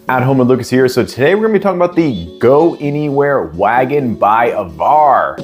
At Home with Lucas here. So today we're gonna be talking about the Go Anywhere Wagon by AVAAR.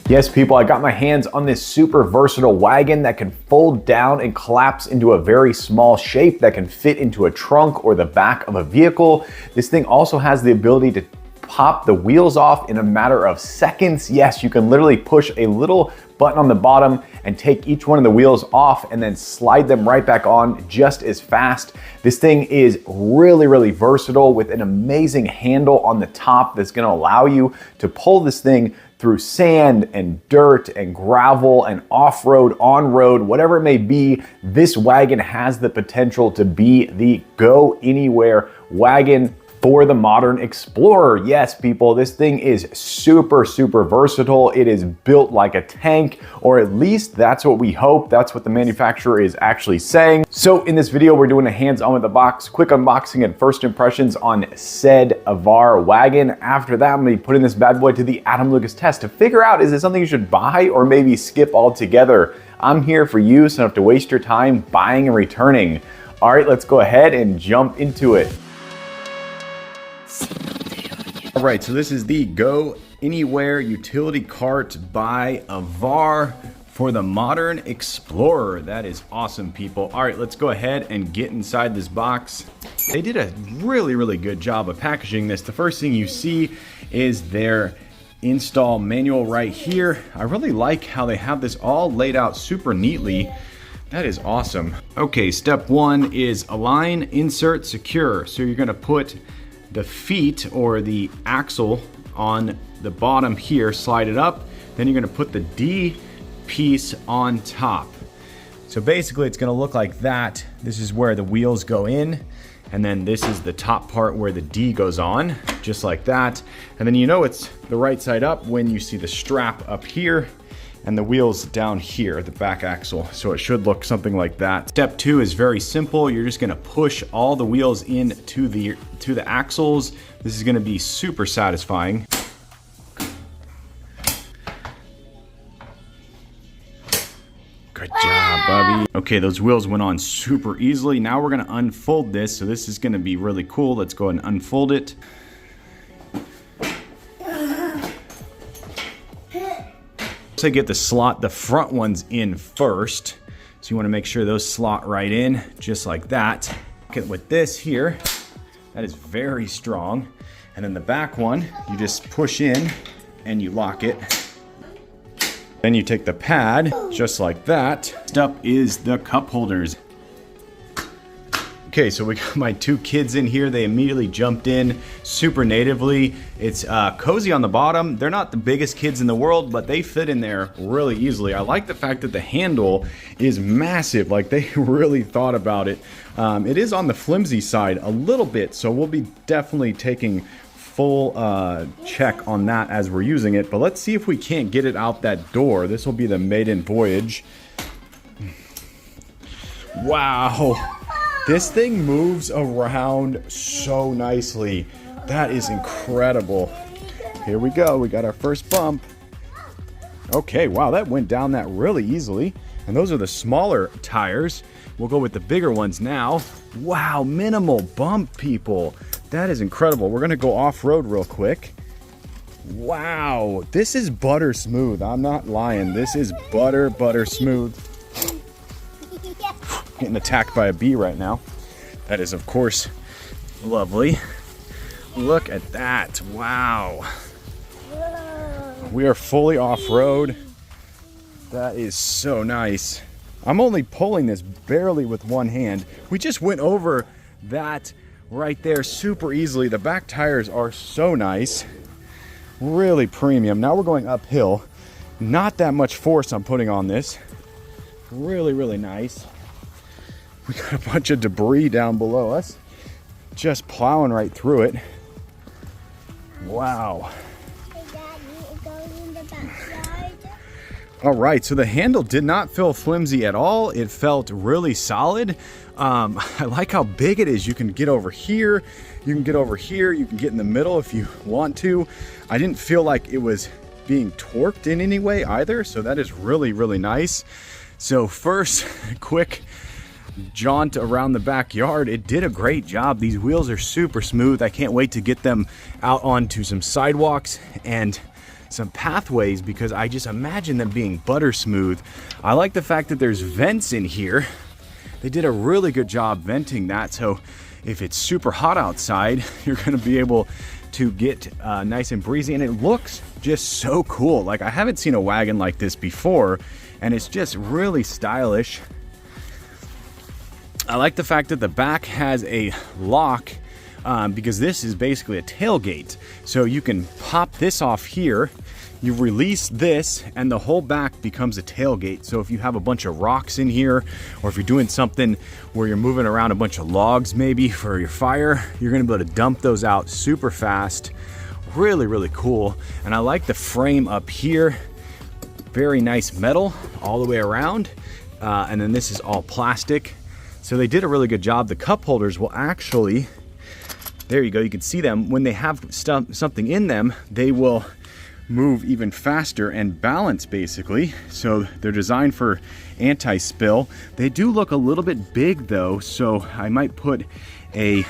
Yes, people, I got my hands on this super versatile wagon that can fold down and collapse into a very small shape that can fit into a trunk or the back of a vehicle. This thing also has the ability to pop the wheels off in a matter of seconds. Yes, you can literally push a little button on the bottom and take each one of the wheels off and then slide them right back on just as fast. This thing is really versatile with an amazing handle on the top that's gonna allow you to pull this thing through sand and dirt and gravel and off-road, on-road, whatever it may be. This wagon has the potential to be the go anywhere wagon for the modern explorer. Yes, people, this thing is super versatile. It is built like a tank, or at least that's what we hope. That's what the manufacturer is actually saying. So in this video, we're doing a hands-on with the box, quick unboxing and first impressions on said AVAAR wagon. After that, I'm gonna be putting this bad boy to the Adam Lucas test to figure out, is it something you should buy or maybe skip altogether? I'm here for you, so I don't have to waste your time buying and returning. All right, let's go ahead and jump into it. All right, so this is the Go Anywhere utility cart by AVAAR for the modern explorer. That is awesome, people. All right, let's go ahead and get inside this box. They did a really good job of packaging this. The first thing you see is their install manual right here. I really like how they have this all laid out super neatly. That is awesome. Okay, step one is align, insert, secure. So you're gonna put the feet or the axle on the bottom here, slide it up, then you're gonna put the D piece on top. So basically it's gonna look like that. This is where the wheels go in, and then this is the top part where the D goes on, just like that. And then you know it's the right side up when you see the strap up here and the wheels down here, the back axle. So it should look something like that. Step two is very simple. You're just gonna push all the wheels in to the axles. This is gonna be super satisfying. Good job, Bubby. Okay, those wheels went on super easily. Now we're gonna unfold this. So this is gonna be really cool. Let's go ahead and unfold it. So get the slot, the front ones in first. So you want to make sure those slot right in, just like that. With this here, that is very strong. And then the back one, you just push in and you lock it. Then you take the pad, just like that. Next up is the cup holders. Okay, so we got my two kids in here. They immediately jumped in super natively. It's cozy on the bottom. They're not the biggest kids in the world, but they fit in there really easily. I like the fact that the handle is massive. Like, they really thought about it. It is on the flimsy side a little bit, so we'll be definitely taking full check on that as we're using it. But let's see if we can't get it out that door. This will be the maiden voyage. Wow. This thing moves around so nicely. That is incredible. Here we go. We got our first bump. Okay, wow, that went down that really easily. And those are the smaller tires. We'll go with the bigger ones now. Wow, minimal bump, people. That is incredible. We're gonna go off-road real quick. Wow, this is butter smooth. I'm not lying. This is butter smooth. Getting attacked by a bee right now. That is, of course, lovely. Look at that. Wow. We are fully off-road. That is so nice. I'm only pulling this barely with one hand. We just went over that right there super easily. The back tires are so nice. Really premium. Now we're going uphill. Not that much force I'm putting on this. Really nice. We got a bunch of debris down below us. Just plowing right through it. Wow. All right, so the handle did not feel flimsy at all. It felt really solid. I like how big it is. You can get over here, you can get over here, you can get in the middle if you want to. I didn't feel like it was being torqued in any way either, so that is really, really nice. So first, quick jaunt around the backyard. It did a great job. These wheels are super smooth. I can't wait to get them out onto some sidewalks and some pathways, because I just imagine them being butter smooth. I like the fact that there's vents in here. They did a really good job venting that, so if it's super hot outside, you're gonna be able to get nice and breezy, and it looks just so cool. Like, I haven't seen a wagon like this before, and it's just really stylish. I like the fact that the back has a lock, because this is basically a tailgate. So you can pop this off here, you release this, and the whole back becomes a tailgate. So if you have a bunch of rocks in here, or if you're doing something where you're moving around a bunch of logs maybe for your fire, you're gonna be able to dump those out super fast. Really, really cool. And I like the frame up here. Very nice metal all the way around. And then this is all plastic. So they did a really good job. The cup holders will actually, there you go, you can see them. When they have something in them, they will move even faster and balance basically. So they're designed for anti-spill. They do look a little bit big though, so I might put a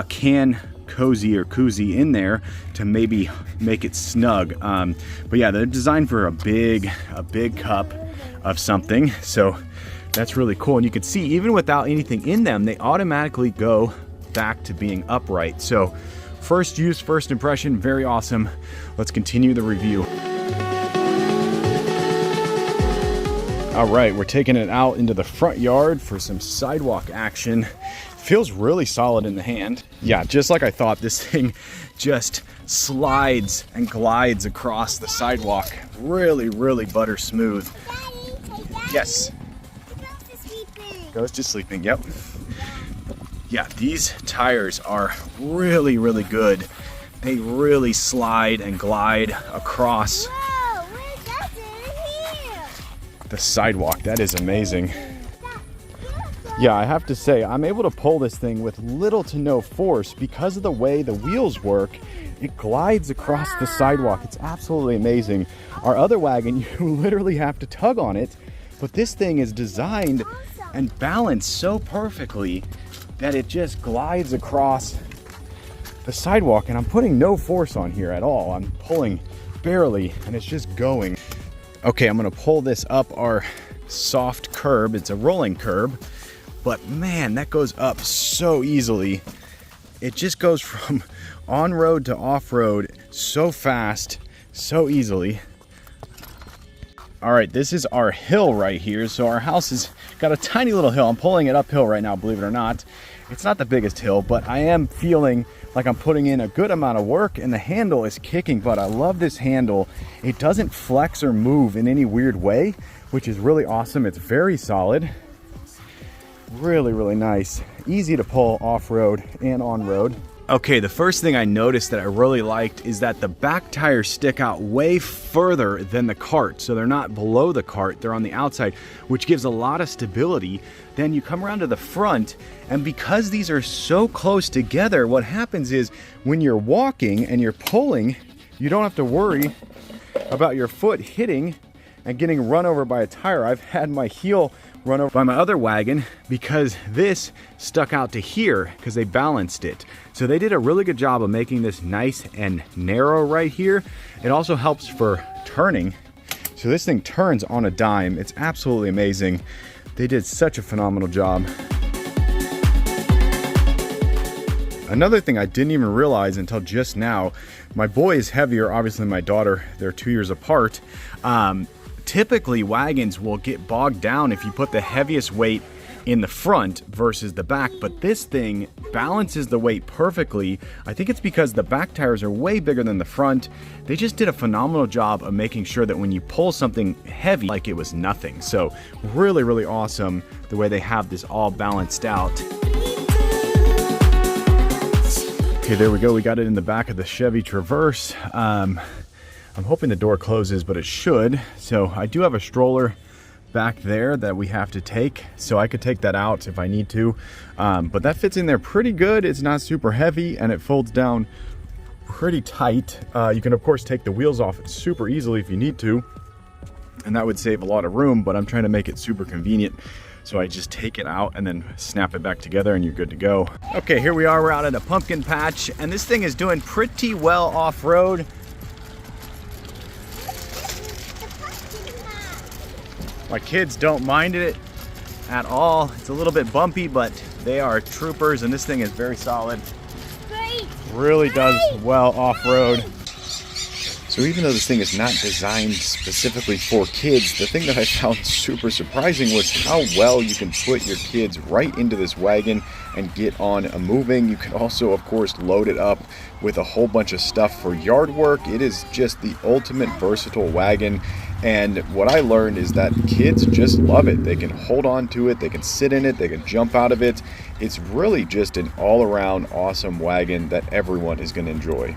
can cozy or koozie in there to maybe make it snug. But yeah, they're designed for a big cup of something. So that's really cool. And you can see even without anything in them, they automatically go back to being upright. So first use, first impression, very awesome. Let's continue the review. All right, we're taking it out into the front yard for some sidewalk action. Feels really solid in the hand. Yeah, just like I thought, this thing just slides and glides across the sidewalk. Really, really butter smooth. Daddy, yes. Goes to sleeping, yep. Yeah, these tires are really, really good. They really slide and glide across the sidewalk. That is amazing. Yeah, I have to say, I'm able to pull this thing with little to no force because of the way the wheels work. It glides across the sidewalk. It's absolutely amazing. Our other wagon, you literally have to tug on it, but this thing is designed and balanced so perfectly that it just glides across the sidewalk, and I'm putting no force on here at all. I'm pulling barely, and it's just going. Okay, I'm gonna pull this up our soft curb. It's a rolling curb, but man, that goes up so easily. It just goes from on-road to off-road so fast, so easily. All right, this is our hill right here. So our house has got a tiny little hill. I'm pulling it uphill right now, believe it or not. It's not the biggest hill, but I am feeling like I'm putting in a good amount of work, and the handle is kicking butt. I love this handle. It doesn't flex or move in any weird way, which is really awesome. It's very solid. Really, really nice. Easy to pull off-road and on-road. Okay, the first thing I noticed that I really liked is that the back tires stick out way further than the cart. So they're not below the cart, they're on the outside, which gives a lot of stability. Then you come around to the front, and because these are so close together, what happens is when you're walking and you're pulling, you don't have to worry about your foot hitting and getting run over by a tire. I've had my heel run over by my other wagon because this stuck out to here because they balanced it. So they did a really good job of making this nice and narrow right here. It also helps for turning. So this thing turns on a dime. It's absolutely amazing. They did such a phenomenal job. Another thing I didn't even realize until just now, my boy is heavier, obviously my daughter, they're 2 years apart. Typically wagons will get bogged down if you put the heaviest weight in the front versus the back, but this thing balances the weight perfectly. I think it's because the back tires are way bigger than the front. They just did a phenomenal job of making sure that when you pull something heavy, like it was nothing. So really, really awesome the way they have this all balanced out. Okay, there we go. We got it in the back of the Chevy Traverse. I'm hoping the door closes, but it should. So I do have a stroller back there that we have to take, so I could take that out if I need to, but that fits in there pretty good. It's not super heavy and it folds down pretty tight. You can of course take the wheels off super easily if you need to, and that would save a lot of room, but I'm trying to make it super convenient. So I just take it out and then snap it back together and you're good to go. Okay, here we are, we're out at a pumpkin patch, and this thing is doing pretty well off-road. My kids don't mind it at all. It's a little bit bumpy, but they are troopers, and this thing is very solid. Really does well off-road. So even though this thing is not designed specifically for kids, the thing that I found super surprising was how well you can put your kids right into this wagon and get on a moving. You can also, of course, load it up with a whole bunch of stuff for yard work. It is just the ultimate versatile wagon. And what I learned is that kids just love it. They can hold on to it, they can sit in it, they can jump out of it. It's really just an all-around awesome wagon that everyone is going to enjoy.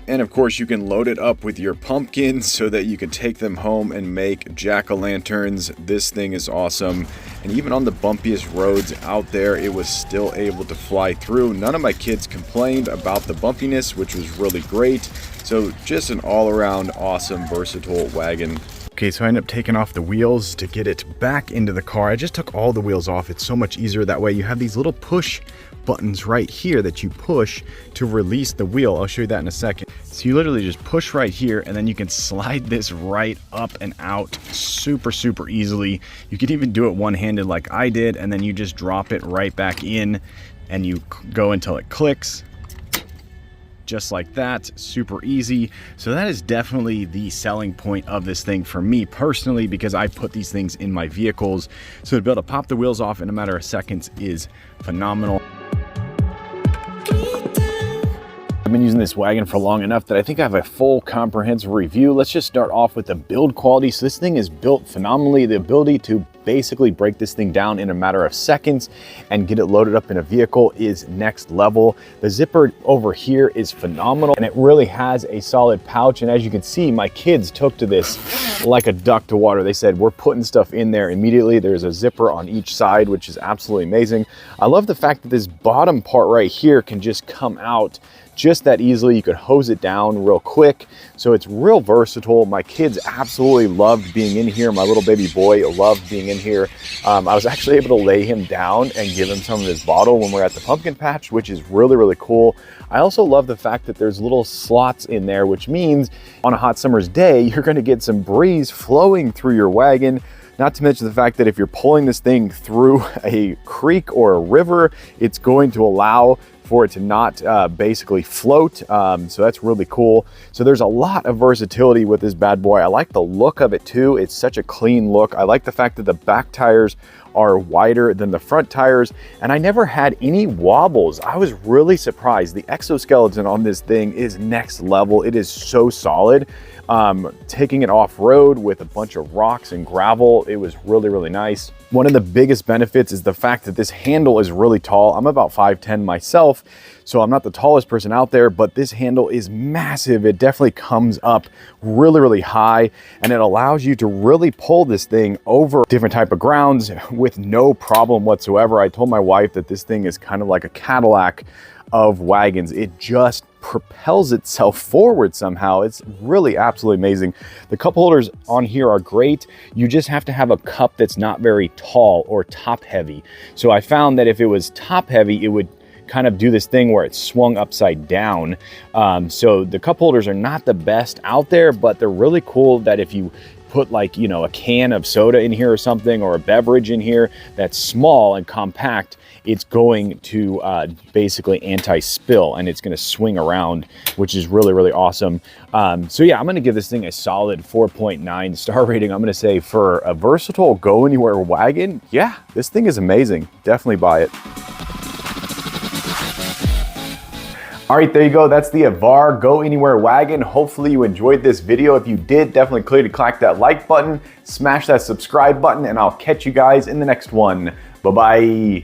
And of course you can load it up with your pumpkins so that you can take them home and make jack-o'-lanterns. This thing is awesome. And even on the bumpiest roads out there, it was still able to fly through. None of my kids complained about the bumpiness, which was really great. So just an all-around awesome, versatile wagon. Okay, so I ended up taking off the wheels to get it back into the car. I just took all the wheels off. It's so much easier that way. You have these little push buttons right here that you push to release the wheel. I'll show you that in a second. So you literally just push right here, and then you can slide this right up and out super easily. You could even do it one-handed like I did, and then you just drop it right back in and you go until it clicks. Just like that, super easy. So that is definitely the selling point of this thing for me personally, because I put these things in my vehicles. So to be able to pop the wheels off in a matter of seconds is phenomenal. I've been using this wagon for long enough that I think I have a full comprehensive review. Let's just start off with the build quality. So this thing is built phenomenally. The ability to basically break this thing down in a matter of seconds and get it loaded up in a vehicle is next level. The zipper over here is phenomenal, and it really has a solid pouch. And as you can see, my kids took to this like a duck to water. They said, we're putting stuff in there immediately. There's a zipper on each side, which is absolutely amazing. I love the fact that this bottom part right here can just come out just that easily. You could hose it down real quick. So it's real versatile. My kids absolutely loved being in here. My little baby boy loved being in here. I was actually able to lay him down and give him some of his bottle when we're at the pumpkin patch, which is really cool. I also love the fact that there's little slots in there, which means on a hot summer's day, you're going to get some breeze flowing through your wagon. Not to mention the fact that if you're pulling this thing through a creek or a river, it's going to allow for it to not basically float. So that's really cool. So there's a lot of versatility with this bad boy. I like the look of it too. It's such a clean look. I like the fact that the back tires are wider than the front tires, and I never had any wobbles. I was really surprised. The exoskeleton on this thing is next level. It is so solid. Taking it off-road with a bunch of rocks and gravel, it was really nice. One of the biggest benefits is the fact that this handle is really tall. I'm about 5'10" myself, so I'm not the tallest person out there, but this handle is massive. It definitely comes up really high, and it allows you to really pull this thing over different type of grounds with no problem whatsoever. I told my wife that this thing is kind of like a Cadillac of wagons. It just propels itself forward somehow. It's really absolutely amazing. The cup holders on here are great. You just have to have a cup that's not very tall or top heavy. So I found that if it was top heavy, it would kind of do this thing where it swung upside down. So the cup holders are not the best out there, but they're really cool that if you put like, you know, a can of soda in here or something, or a beverage in here that's small and compact, it's going to basically anti-spill, and it's going to swing around, which is really awesome. So yeah, I'm going to give this thing a solid 4.9 star rating. I'm going to say for a versatile go anywhere wagon, yeah, this thing is amazing. Definitely buy it. All right, there you go. That's the AVAAR Go Anywhere wagon. Hopefully you enjoyed this video. If you did, definitely click that like button, smash that subscribe button, and I'll catch you guys in the next one. Bye-bye.